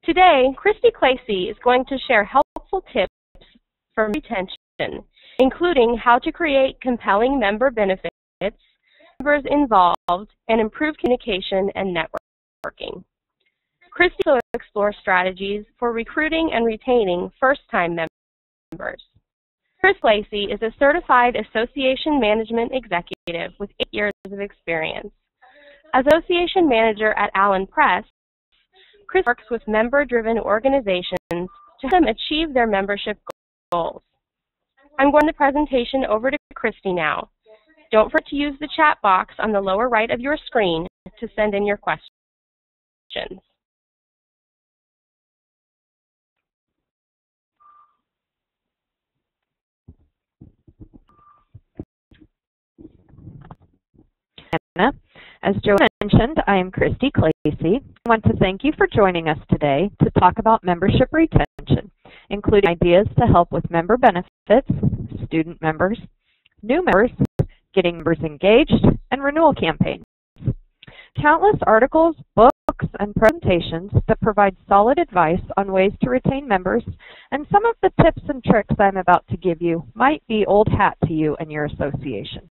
Today, Christy Clacy is going to share helpful tips for retention, including how to create compelling member benefits, members involved, and improve communication and networking. Christy will explore strategies for recruiting and retaining first-time members. Chris Clacy is a certified association management executive with 8 years of experience. As association manager at Allen Press, Chris works with member-driven organizations to help them achieve their membership goals. I'm going to the presentation over to Christy now. Don't forget to use the chat box on the lower right of your screen to send in your questions. As Joe mentioned, I am Christy Clacy. I want to thank you for joining us today to talk about membership retention, including ideas to help with member benefits, student members, new members, getting members engaged, and renewal campaigns. Countless articles, books, and presentations that provide solid advice on ways to retain members, and some of the tips and tricks I'm about to give you might be old hat to you and your association.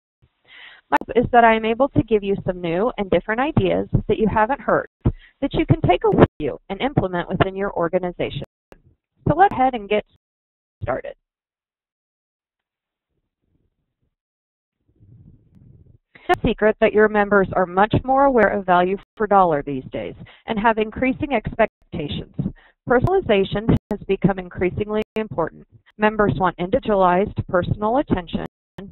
My hope is that I am able to give you some new and different ideas that you haven't heard, that you can take away with you and implement within your organization. So let's head and get started. It's no secret that your members are much more aware of value for dollar these days and have increasing expectations. Personalization has become increasingly important. Members want individualized personal attention, and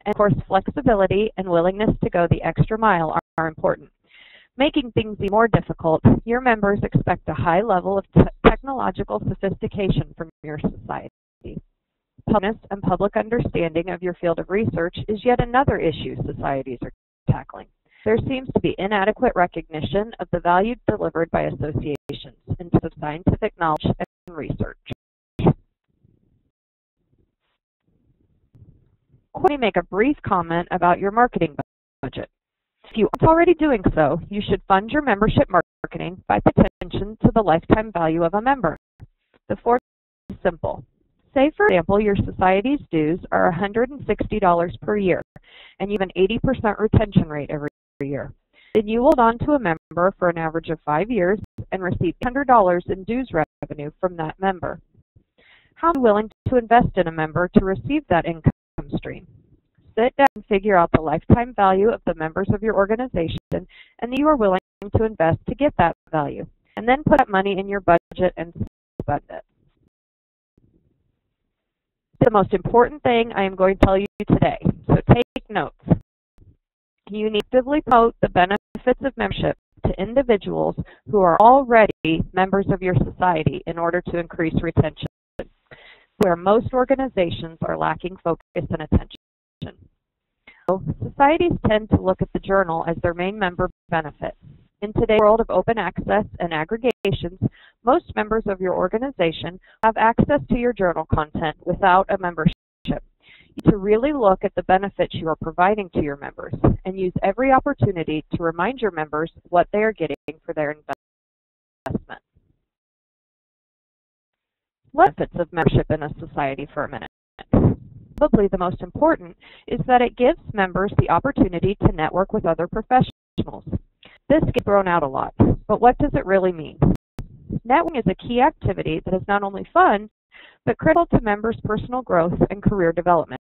of course, flexibility and willingness to go the extra mile are important. Making things even more difficult, your members expect a high level of technological sophistication from your society. Publicness and public understanding of your field of research is yet another issue societies are tackling. There seems to be inadequate recognition of the value delivered by associations in terms of scientific knowledge and research. Let me make a brief comment about your marketing budget. If you aren't already doing so, you should fund your membership marketing by paying attention to the lifetime value of a member. The formula is simple. Say, for example, your society's dues are $160 per year, and you have an 80% retention rate every year. Then you will hold on to a member for an average of 5 years and receive $100 in dues revenue from that member. How are you willing to invest in a member to receive that income stream? Sit down and figure out the lifetime value of the members of your organization and that you are willing to invest to get that value, and then put that money in your budget and spend it. The most important thing I am going to tell you today, so take notes. You need to actively promote the benefits of membership to individuals who are already members of your society in order to increase retention, where most organizations are lacking focus and attention. So, societies tend to look at the journal as their main member benefit. In today's world of open access and aggregations, most members of your organization have access to your journal content without a membership. You need to really look at the benefits you are providing to your members and use every opportunity to remind your members what they are getting for their investment. Benefits of membership in a society for a minute. Probably the most important is that it gives members the opportunity to network with other professionals. This gets thrown out a lot, but what does it really mean? Networking is a key activity that is not only fun, but critical to members' personal growth and career development.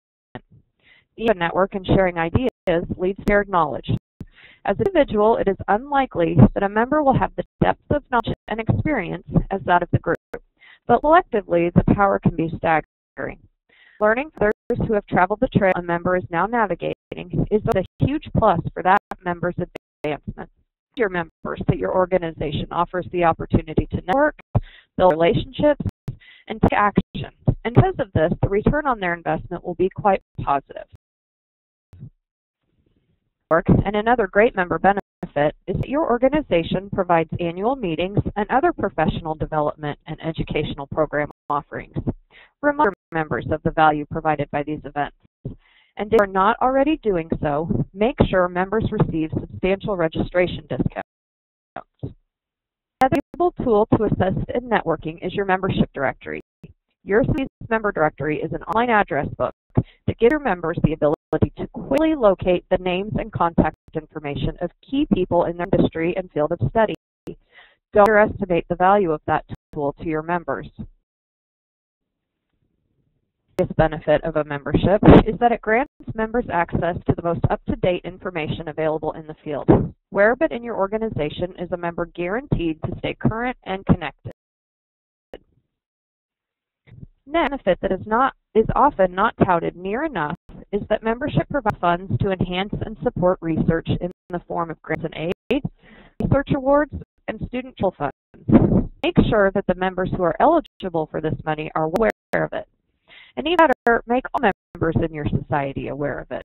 The network and sharing ideas leads to shared knowledge. As an individual, it is unlikely that a member will have the depth of knowledge and experience as that of the group, but collectively, the power can be staggering. Learning from others who have traveled the trail a member is now navigating is a huge plus for that member's advancement. Your members that your organization offers the opportunity to network, build relationships, and take action. And because of this, the return on their investment will be quite positive. And another great member benefit is that your organization provides annual meetings and other professional development and educational program offerings. Remind members of the value provided by these events. And if you are not already doing so, make sure members receive substantial registration discounts. Another tool to assist in networking is your membership directory. Your society's member directory is an online address book that gives your members the ability to quickly locate the names and contact information of key people in their industry and field of study. Don't underestimate the value of that tool to your members. The benefit of a membership is that it grants members access to the most up-to-date information available in the field. Where but in your organization is a member guaranteed to stay current and connected. Next benefit that is often not touted near enough is that membership provides funds to enhance and support research in the form of grants and aid, research awards, and student funds. Make sure that the members who are eligible for this money are aware of it. And even better, make all members in your society aware of it.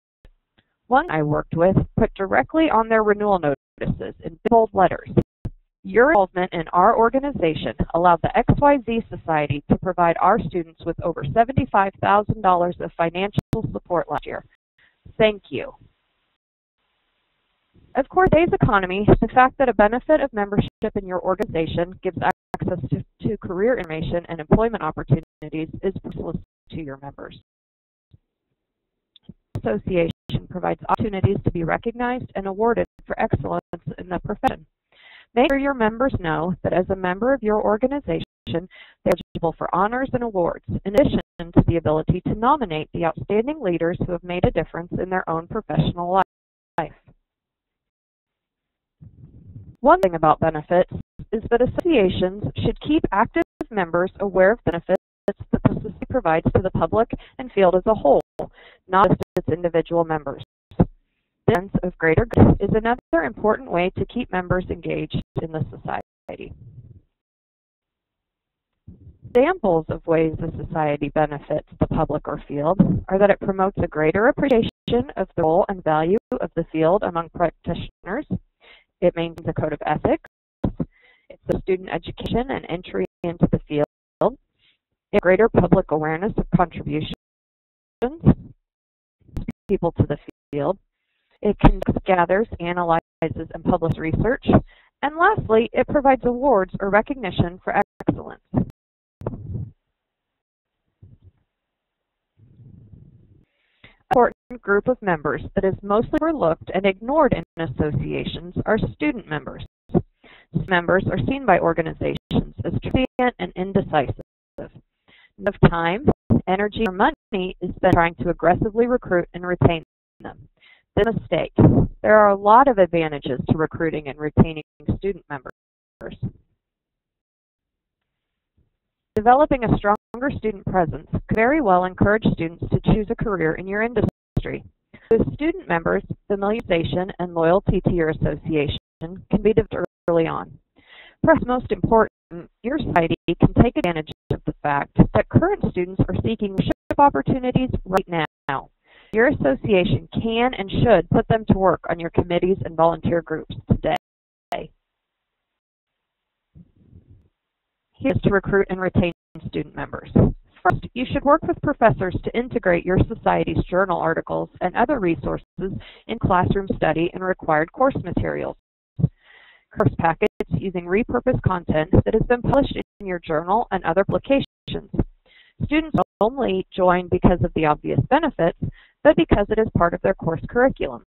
One I worked with put directly on their renewal notices in bold letters, "Your involvement in our organization allowed the XYZ Society to provide our students with over $75,000 of financial support last year. Thank you." Of course, in today's economy, the fact that a benefit of membership in your organization gives access to career information and employment opportunities is priceless to your members. The association provides opportunities to be recognized and awarded for excellence in the profession. Make sure your members know that as a member of your organization, they are eligible for honors and awards, in addition to the ability to nominate the outstanding leaders who have made a difference in their own professional life. One thing about benefits is that associations should keep active members aware of benefits that the society provides to the public and field as a whole, not just its individual members. The sense of greater good is another important way to keep members engaged in the society. Examples of ways the society benefits the public or field are that it promotes a greater appreciation of the role and value of the field among practitioners. It maintains a code of ethics. It's the student education and entry into the field. It's greater public awareness of contributions people to the field. It conducts, gathers, analyzes, and publishes research. And lastly, it provides awards or recognition for excellence. An important group of members that is mostly overlooked and ignored in associations are student members. Members are seen by organizations as transient and indecisive. Enough time, energy, or money is spent trying to aggressively recruit and retain them. This is a mistake. There are a lot of advantages to recruiting and retaining student members. Developing a stronger student presence could very well encourage students to choose a career in your industry. With student members, familiarization and loyalty to your association can be developed early on. Perhaps most important, your society can take advantage of the fact that current students are seeking leadership opportunities right now. Your association can and should put them to work on your committees and volunteer groups today. Here's to recruit and retain student members. First, you should work with professors to integrate your society's journal articles and other resources in classroom study and required course materials. Course packets using repurposed content that has been published in your journal and other publications. Students not only join because of the obvious benefits, but because it is part of their course curriculum.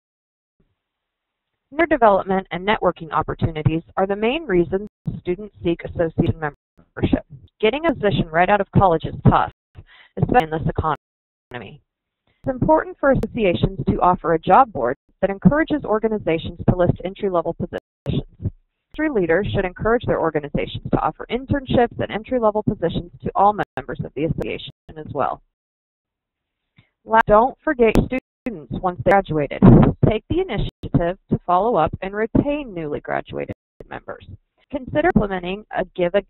Career development and networking opportunities are the main reasons students seek association membership. Getting a position right out of college is tough, especially in this economy. It's important for associations to offer a job board that encourages organizations to list entry-level positions. Industry leaders should encourage their organizations to offer internships and entry-level positions to all members of the association as well. Last, don't forget your students once they graduated. Take the initiative to follow up and retain newly graduated members. Consider implementing a give a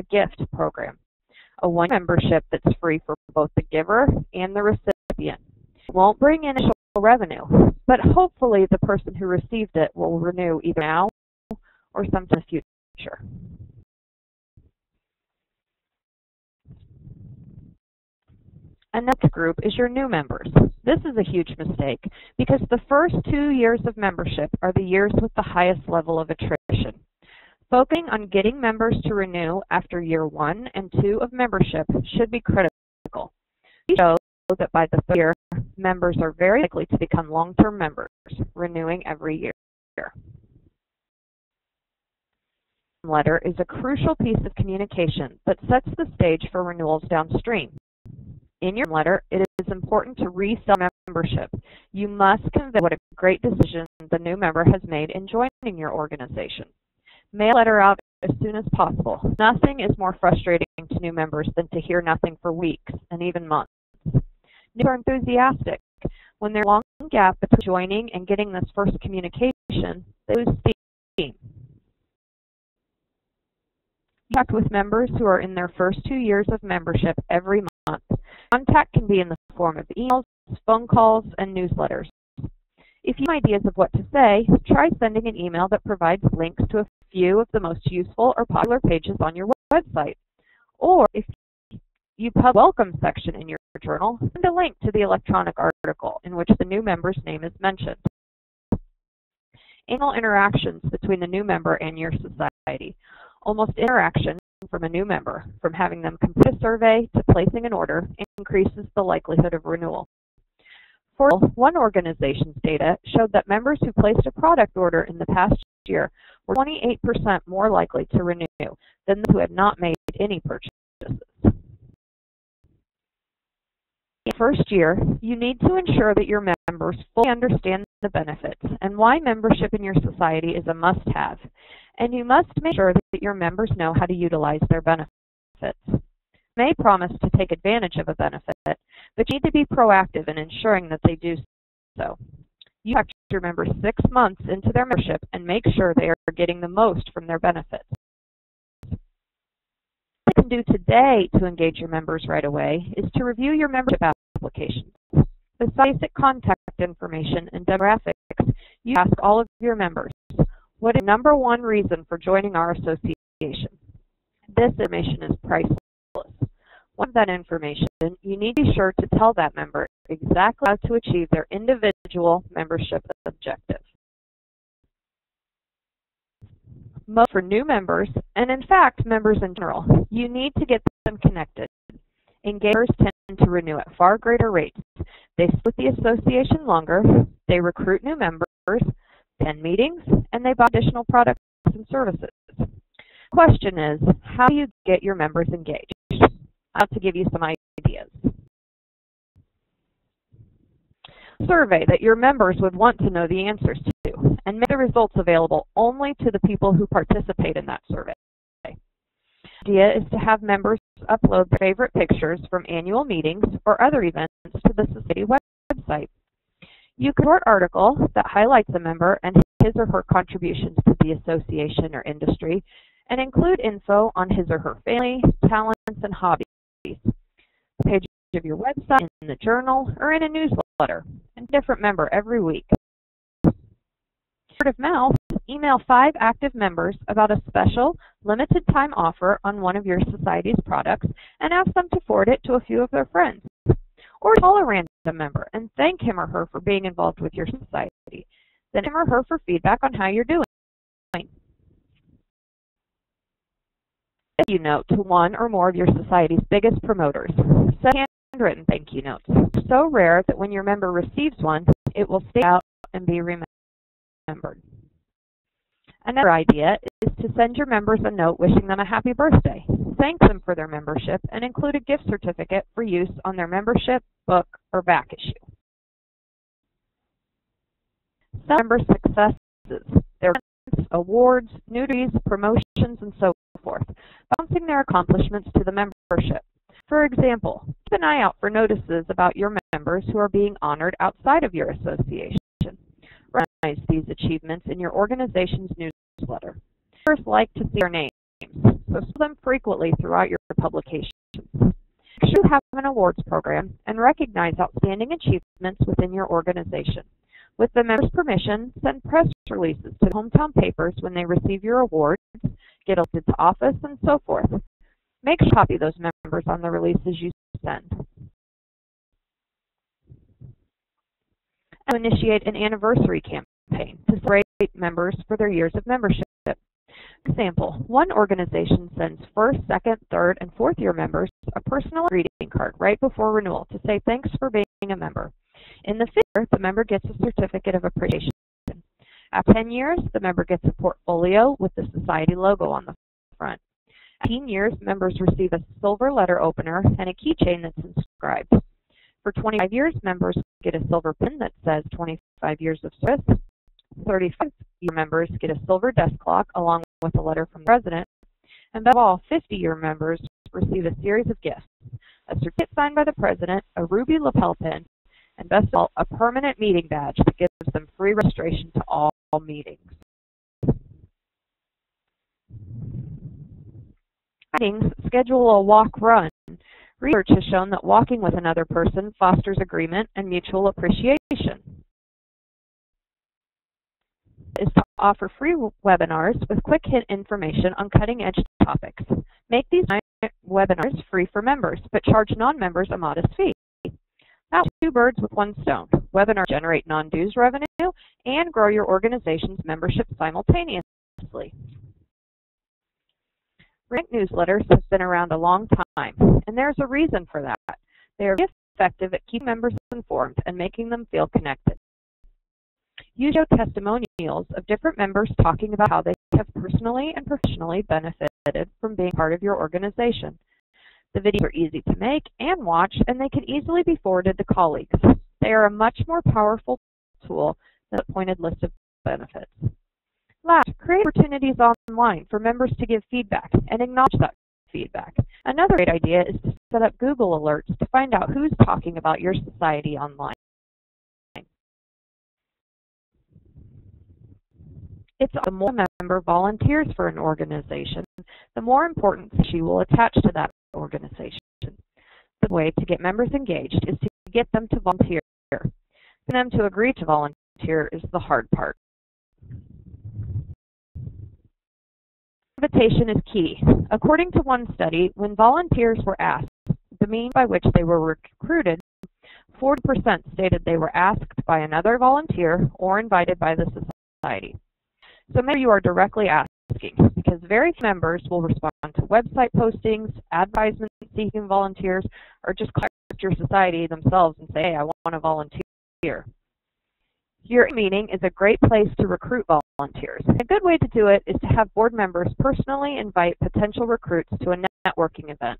gift program, a one-year membership that's free for both the giver and the recipient. It won't bring in initial revenue, but hopefully the person who received it will renew either now or sometime in the future. Another group is your new members. This is a huge mistake because the first 2 years of membership are the years with the highest level of attrition. Focusing on getting members to renew after year 1 and 2 of membership should be critical. We show that by the third year, members are very likely to become long-term members, renewing every year. Letter is a crucial piece of communication that sets the stage for renewals downstream. In your letter, it is important to resell membership. You must convey what a great decision the new member has made in joining your organization. Mail a letter out as soon as possible. Nothing is more frustrating to new members than to hear nothing for weeks and even months. New are enthusiastic. When there's a long gap between joining and getting this first communication, they lose steam. Contact with members who are in their first 2 years of membership every month. Contact can be in the form of emails, phone calls, and newsletters. If you have ideas of what to say, try sending an email that provides links to a few of the most useful or popular pages on your website. Or if you publish a welcome section in your journal, send a link to the electronic article in which the new member's name is mentioned. Annual interactions between the new member and your society. Almost interaction from a new member, from having them complete a survey to placing an order, increases the likelihood of renewal. For one organization's data showed that members who placed a product order in the past year were 28% more likely to renew than those who had not made any purchases. In the first year, you need to ensure that your members fully understand the benefits and why membership in your society is a must-have, and you must make sure that your members know how to utilize their benefits. You may promise to take advantage of a benefit, but you need to be proactive in ensuring that they do so. You contact your members 6 months into their membership and make sure they are getting the most from their benefits. What you can do today to engage your members right away is to review your membership applications. Besides basic contact information and demographics, you ask all of your members, what is the #1 reason for joining our association? This information is priceless. Once that information, you need to be sure to tell that member exactly how to achieve their individual membership objective. For new members, and in fact members in general, you need to get them connected. Engagers tend to renew at far greater rates. They stay with the association longer, they recruit new members, attend meetings, and they buy additional products and services. The question is, how do you get your members engaged? I want to give you some ideas. Survey that your members would want to know the answers to, and make the results available only to the people who participate in that survey. The idea is to have members upload their favorite pictures from annual meetings or other events to the society website. You could write an article that highlights a member and his or her contributions to the association or industry, and include info on his or her family, talents, and hobbies. A page of your website, in the journal, or in a newsletter, and a different member every week. Word of mouth, email 5 active members about a special, limited time offer on one of your society's products and ask them to forward it to a few of their friends. Or call a random member and thank him or her for being involved with your society. Then him or her for feedback on how you're doing. Thank you note to one or more of your society's biggest promoters. Send handwritten thank you notes. They're so rare that when your member receives one, it will stay out and be remembered. Another idea is to send your members a note wishing them a happy birthday. Thank them for their membership and include a gift certificate for use on their membership, book, or back issue. Some member successes, their events, awards, nudies, promotions, and so forth, bouncing their accomplishments to the membership. For example, keep an eye out for notices about your members who are being honored outside of your association. Recognize these achievements in your organization's newsletter. Members like to see their names, so show them frequently throughout your publications. Make sure you have an awards program and recognize outstanding achievements within your organization. With the members' permission, send press releases to hometown papers when they receive your awards, get elected to office, and so forth. Make sure to copy those members on the releases you send. And initiate an anniversary campaign to celebrate members for their years of membership. Example, one organization sends first, second, third, and fourth year members a personal greeting card right before renewal to say thanks for being a member. In the fifth year, the member gets a certificate of appreciation. After 10 years, the member gets a portfolio with the society logo on the front. At 18 years, members receive a silver letter opener and a keychain that's inscribed. For 25 years, members get a silver pin that says 25 years of service. 35-year members get a silver desk clock along with a letter from the president. And above all, 50-year members receive a series of gifts: a certificate signed by the president, a ruby lapel pin, and best of all, a permanent meeting badge that gives them free registration to all meetings. Meetings schedule a walk-run. Research has shown that walking with another person fosters agreement and mutual appreciation. Is to offer free webinars with quick hit information on cutting-edge topics. Make these webinars free for members, but charge non-members a modest fee. Now, two birds with one stone. Webinars generate non-dues revenue and grow your organization's membership simultaneously. Print newsletters have been around a long time, and there's a reason for that. They are very effective at keeping members informed and making them feel connected. Use your testimonials of different members talking about how they have personally and professionally benefited from being part of your organization. The videos are easy to make and watch, and they can easily be forwarded to colleagues. They are a much more powerful tool than a pointed list of benefits. Last, create opportunities online for members to give feedback and acknowledge that feedback. Another great idea is to set up Google alerts to find out who's talking about your society online. The more a member volunteers for an organization, the more importance she will attach to that organization. The way to get members engaged is to get them to volunteer. Getting them to agree to volunteer is the hard part. Invitation is key. According to one study, when volunteers were asked the means by which they were recruited, 40% stated they were asked by another volunteer or invited by the society. So maybe you are directly asking, because very few members will respond to website postings, advertisements seeking volunteers, or just contact your society themselves and say, hey, I want to volunteer. Your meeting is a great place to recruit volunteers. A good way to do it is to have board members personally invite potential recruits to a networking event.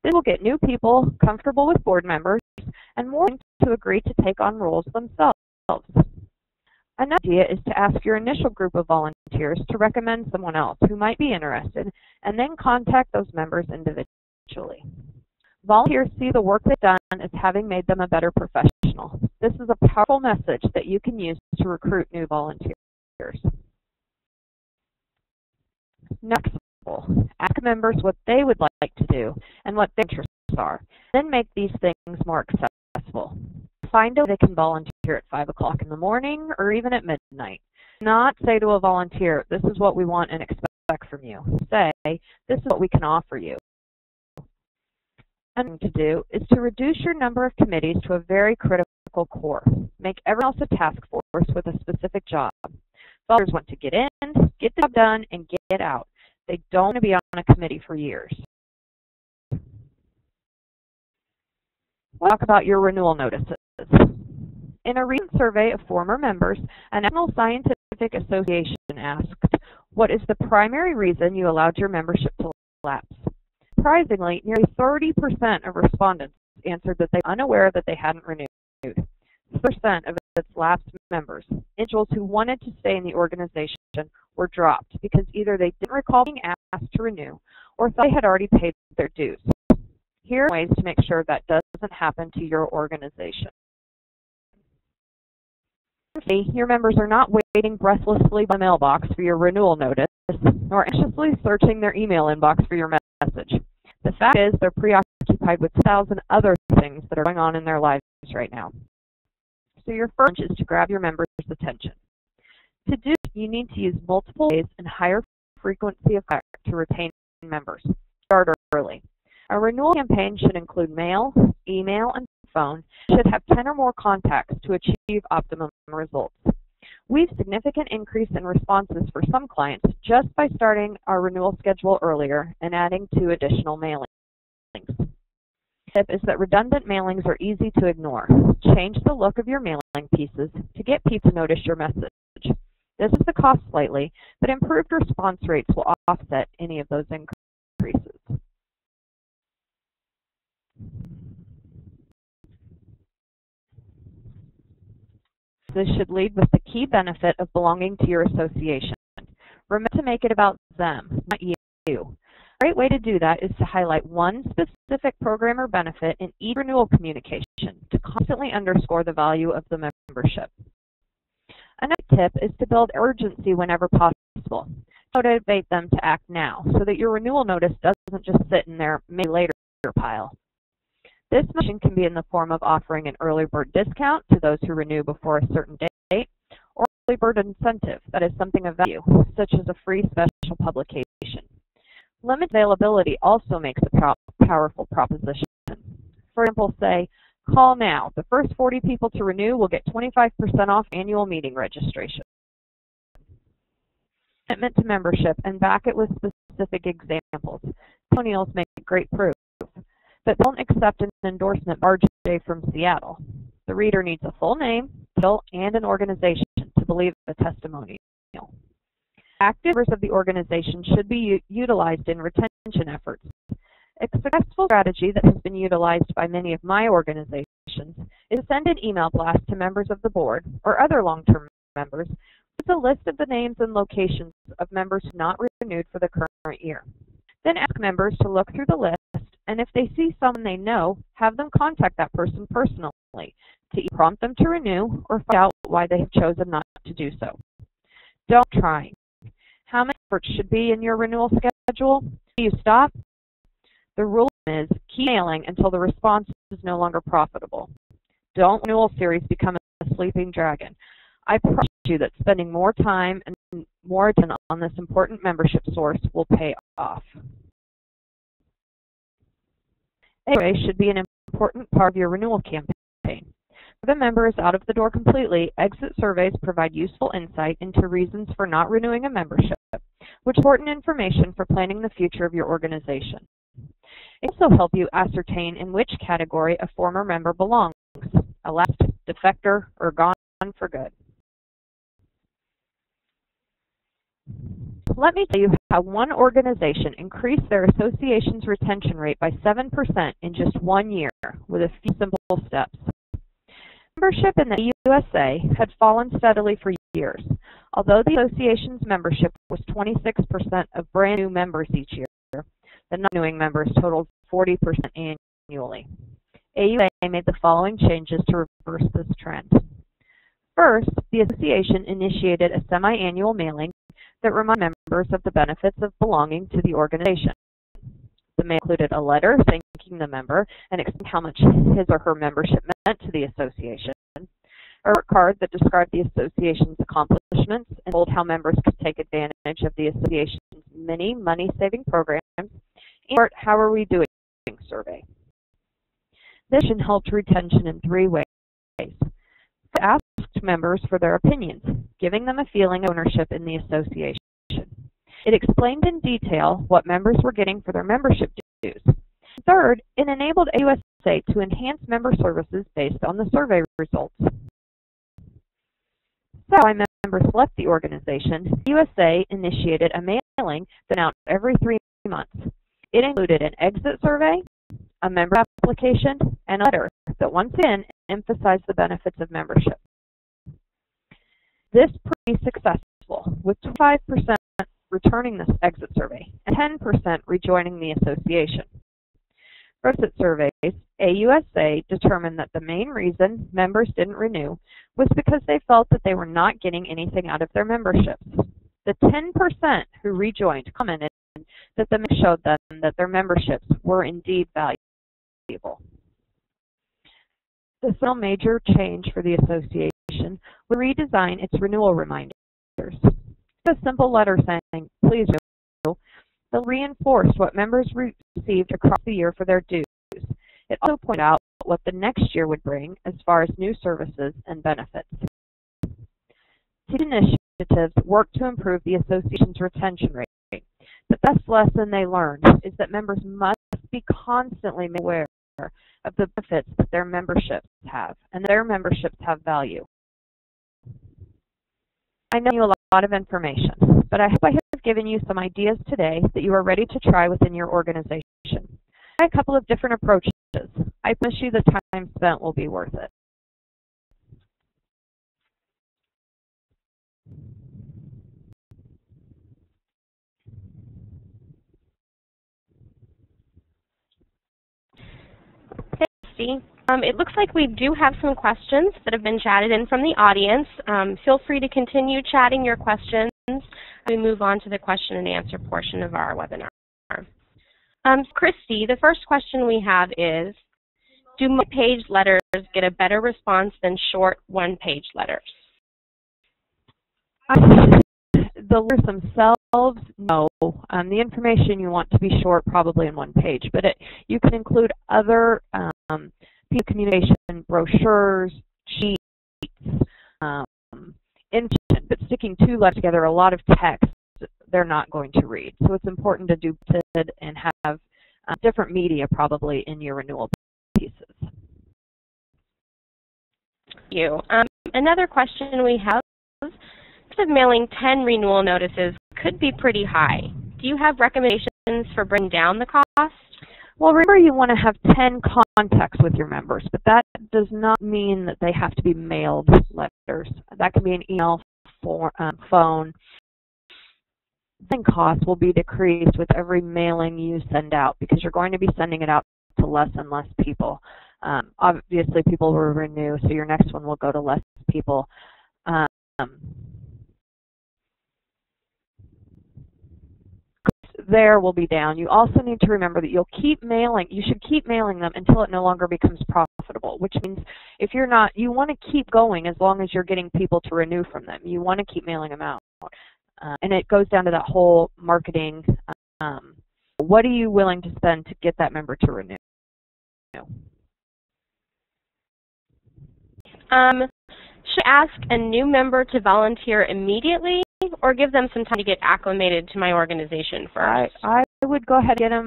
This will get new people comfortable with board members and more to agree to take on roles themselves. Another idea is to ask your initial group of volunteers to recommend someone else who might be interested, and then contact those members individually. Volunteers see the work they've done as having made them a better professional. This is a powerful message that you can use to recruit new volunteers. Next, ask members what they would like to do and what their interests are. Then make these things more accessible. Find out they can volunteer at 5 o'clock in the morning or even at midnight. Not say to a volunteer, this is what we want and expect from you. Say, this is what we can offer you. And to do is to reduce your number of committees to a very critical core. Make everyone else a task force with a specific job. Volunteers want to get in, get the job done, and get out. They don't want to be on a committee for years. We'll talk about your renewal notices. In a recent survey of former members, a National Scientific Association asked, what is the primary reason you allowed your membership to lapse? Surprisingly, nearly 30% of respondents answered that they were unaware that they hadn't renewed. 30% of its lapsed members, individuals who wanted to stay in the organization, were dropped because either they didn't recall being asked to renew or thought they had already paid their dues. Here are ways to make sure that doesn't happen to your organization. Your members are not waiting breathlessly by the mailbox for your renewal notice, nor anxiously searching their email inbox for your message. The fact is, they're preoccupied with 1,000 other things that are going on in their lives right now. So your first is to grab your members' attention. To do this, you need to use multiple ways and higher frequency of contact to retain members. Start early. A renewal campaign should include mail, email, and phone. It should have 10 or more contacts to achieve optimum results. We've significant increase in responses for some clients just by starting our renewal schedule earlier and adding 2 additional mailings. Tip is that redundant mailings are easy to ignore. Change the look of your mailing pieces to get people to notice your message. This is the cost slightly, but improved response rates will offset any of those increases. This should lead with the key benefit of belonging to your association. Remember to make it about them, not you. A great way to do that is to highlight one specific program or benefit in each renewal communication to constantly underscore the value of the membership. Another tip is to build urgency whenever possible. Motivate them to act now so that your renewal notice doesn't just sit in their maybe later pile. This motion can be in the form of offering an early bird discount to those who renew before a certain date, or early bird incentive that is something of value, such as a free special publication. Limited availability also makes a powerful proposition. For example, say, call now. The first 40 people to renew will get 25% off annual meeting registration. Commitment to membership and back it with specific examples. Testimonials make great proof, but don't accept an endorsement by RJ from Seattle. The reader needs a full name, title, and an organization to believe a testimonial. Active members of the organization should be utilized in retention efforts. A successful strategy that has been utilized by many of my organizations is to send an email blast to members of the board or other long-term members with a list of the names and locations of members who have not renewed for the current year. Then ask members to look through the list, and if they see someone they know, have them contact that person personally to either prompt them to renew or find out why they have chosen not to do so. Don't try. How many efforts should be in your renewal schedule? Do you stop? The rule is keep mailing until the response is no longer profitable. Don't let renewal series become a sleeping dragon. I promise you that spending more time and more attention on this important membership source will pay off. Survey should be an important part of your renewal campaign. If the member is out of the door completely, exit surveys provide useful insight into reasons for not renewing a membership, which is important information for planning the future of your organization. It will also help you ascertain in which category a former member belongs, a lapsed, defector, or gone for good. Let me tell you how one organization increased their association's retention rate by 7% in just 1 year with a few simple steps. Membership in the USA had fallen steadily for years. Although the association's membership was 26% of brand new members each year, the non-renewing members totaled 40% annually. AUA made the following changes to reverse this trend. First, the association initiated a semi-annual mailing that reminded members of the benefits of belonging to the organization. The mail included a letter thanking the member and explaining how much his or her membership meant to the association, a report card that described the association's accomplishments and told how members could take advantage of the association's many money-saving programs, and How Are We Doing survey. This helped retention in 3 ways. It asked members for their opinions, giving them a feeling of ownership in the association. It explained in detail what members were getting for their membership dues. Third, it enabled AUSA to enhance member services based on the survey results. So, when members left the organization, AUSA initiated a mailing that went out every 3 months. It included an exit survey, a member application, and a letter that once again emphasized the benefits of membership. This proved to be successful, with 25% returning this exit survey and 10% rejoining the association. For exit surveys, AUSA determined that the main reason members didn't renew was because they felt that they were not getting anything out of their memberships. The 10% who rejoined commented that the mix showed them that their memberships were indeed valuable. The final major change for the association was to redesign its renewal reminders. A simple letter saying, "Please renew," that reinforced what members received across the year for their dues. It also pointed out what the next year would bring as far as new services and benefits. These initiatives work to improve the association's retention rate. The best lesson they learned is that members must be constantly made aware of the benefits that their memberships have, and their memberships have value. I know you a lot of information, but I hope I have given you some ideas today that you are ready to try within your organization. Try a couple of different approaches. I promise you the time spent will be worth it. Thanks, Steve. It looks like we do have some questions that have been chatted in from the audience. Feel free to continue chatting your questions as we move on to the question and answer portion of our webinar. Christy, the first question we have is, do multi-page letters get a better response than short one-page letters? The letters themselves, no. The information you want to be short, probably in one page, but you can include other piece of communication, brochures, sheets, information, but sticking two letters together, a lot of text, they're not going to read. So it's important to do it and have different media probably in your renewal pieces. Thank you. Another question we have, the cost of mailing 10 renewal notices could be pretty high. Do you have recommendations for bringing down the cost? Well, remember you want to have 10 contacts with your members, but that does not mean that they have to be mailed letters. That can be an email, phone. The cost will be decreased with every mailing you send out because you're going to be sending it out to less and less people. Obviously, people will renew, so your next one will go to less people. There will be down. You also need to remember that you should keep mailing them until it no longer becomes profitable, which means if you're not, you want to keep going as long as you're getting people to renew from them. You want to keep mailing them out. And it goes down to that whole marketing, what are you willing to spend to get that member to renew? Should I ask a new member to volunteer immediately or give them some time to get acclimated to my organization first? I would go ahead and get them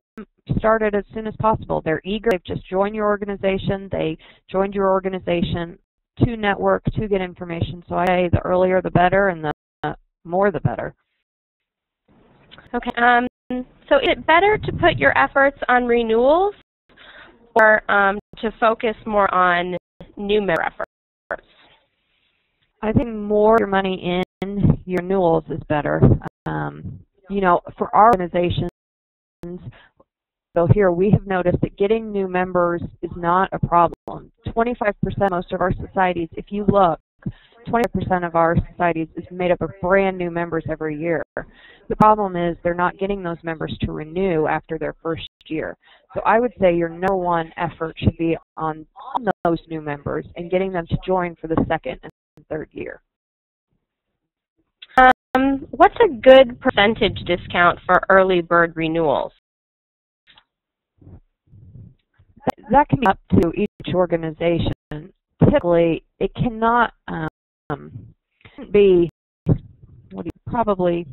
started as soon as possible. They're eager. They've just joined your organization. They joined your organization to network, to get information. So I say the earlier the better and the more the better. Okay. So is it better to put your efforts on renewals or to focus more on new member efforts? I think more your money in your renewals is better. You know, for our organizations, so here we have noticed that getting new members is not a problem. 25% most of our societies, if you look, 20% of our societies is made up of brand new members every year. The problem is they're not getting those members to renew after their first year. So I would say your number one effort should be on those new members and getting them to join for the second and third year. What's a good percentage discount for early bird renewals? That can be up to each organization. Typically, it cannot be probably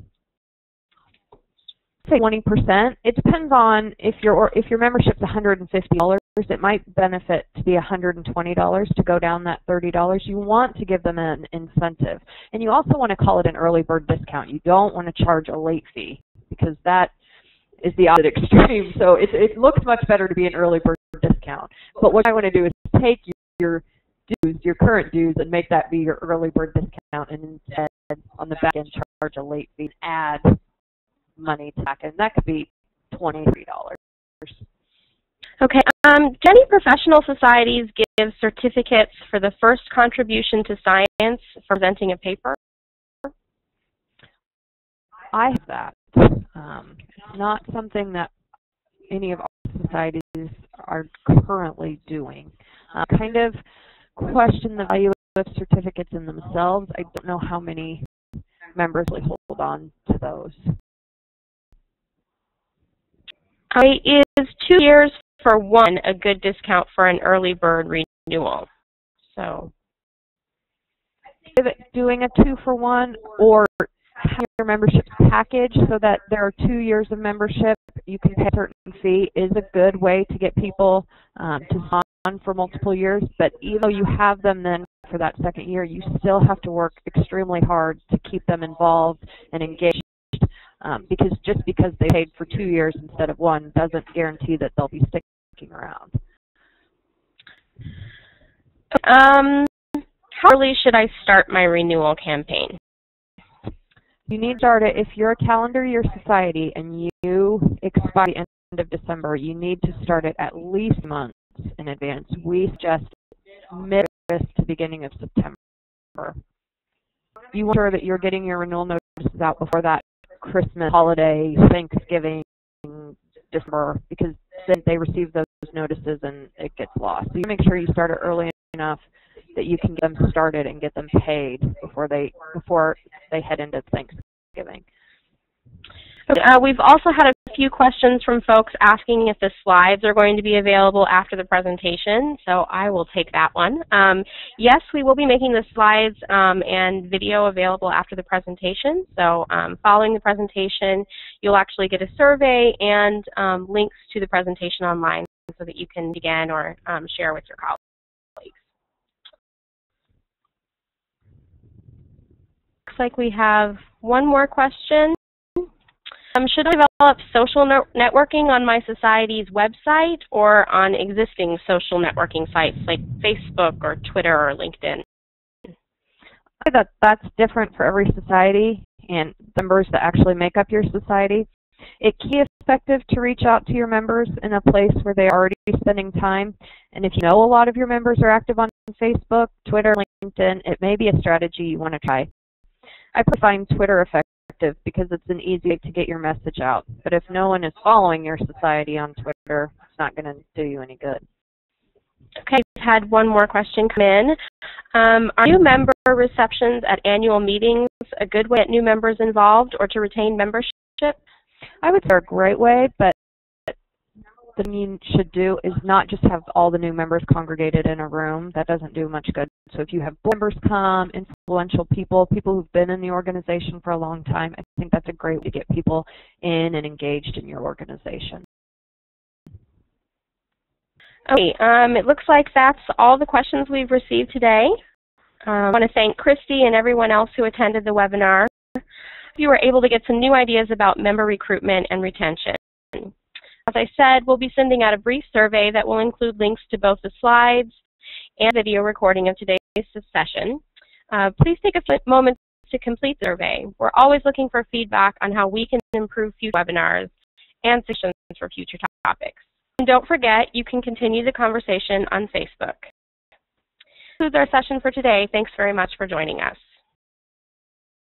say 20%. It depends on if your membership's $150. It might benefit to be $120 to go down that $30. You want to give them an incentive, and you also want to call it an early bird discount. You don't want to charge a late fee because that is the opposite extreme. So it looks much better to be an early bird discount. But what I want to do is take your dues, your current dues, and make that be your early bird discount, and instead on the back end charge a late fee, add money back, and that could be $23. Okay. Do any professional societies give certificates for the first contribution to science for presenting a paper? I have that. It's not something that any of our societies are currently doing. Kind of question the value of certificates in themselves. I don't know how many members will hold on to those. Is 2 years for one a good discount for an early bird renewal? So doing a 2-for-1 or have your membership package so that there are 2 years of membership. You can pay a certain fee is a good way to get people to sign on for multiple years. But even though you have them then for that second year, you still have to work extremely hard to keep them involved and engaged. Because just because they paid for 2 years instead of 1 doesn't guarantee that they'll be sticking around. How early should I start my renewal campaign? You need to start it if you're a calendar year society and you expire at the end of December. You need to start it at least months in advance. We suggest mid-August to beginning of September. You want to ensure that you're getting your renewal notices out before that Christmas, holiday, Thanksgiving, December, because then they receive those notices and it gets lost. So you make sure you start it early enough that you can get them started and get them paid before they head into Thanksgiving. We've also had a few questions from folks asking if the slides are going to be available after the presentation, so I will take that one. Yes, we will be making the slides and video available after the presentation. So following the presentation, you'll actually get a survey and links to the presentation online so that you can begin or share with your colleagues. Looks like we have one more question. Should I develop social networking on my society's website or on existing social networking sites like Facebook or Twitter or LinkedIn? That's different for every society and members that actually make up your society. It can be effective to reach out to your members in a place where they're already spending time. And if you know a lot of your members are active on Facebook, Twitter, LinkedIn, it may be a strategy you want to try. I find Twitter effective because it's an easy way to get your message out. But if no one is following your society on Twitter, it's not going to do you any good. Okay, we've had one more question come in. Are new member receptions at annual meetings a good way to get new members involved or to retain membership? I would say they're a great way, but the thing you should do is not just have all the new members congregated in a room. That doesn't do much good. So if you have board members come, influential people who've been in the organization for a long time, I think that's a great way to get people in and engaged in your organization. Okay, it looks like that's all the questions we've received today. I want to thank Christy and everyone else who attended the webinar. You were able to get some new ideas about member recruitment and retention. As I said, we'll be sending out a brief survey that will include links to both the slides and video recording of today's session. Please take a few moments to complete the survey. We're always looking for feedback on how we can improve future webinars and suggestions for future topics. And don't forget, you can continue the conversation on Facebook. This concludes our session for today. Thanks very much for joining us.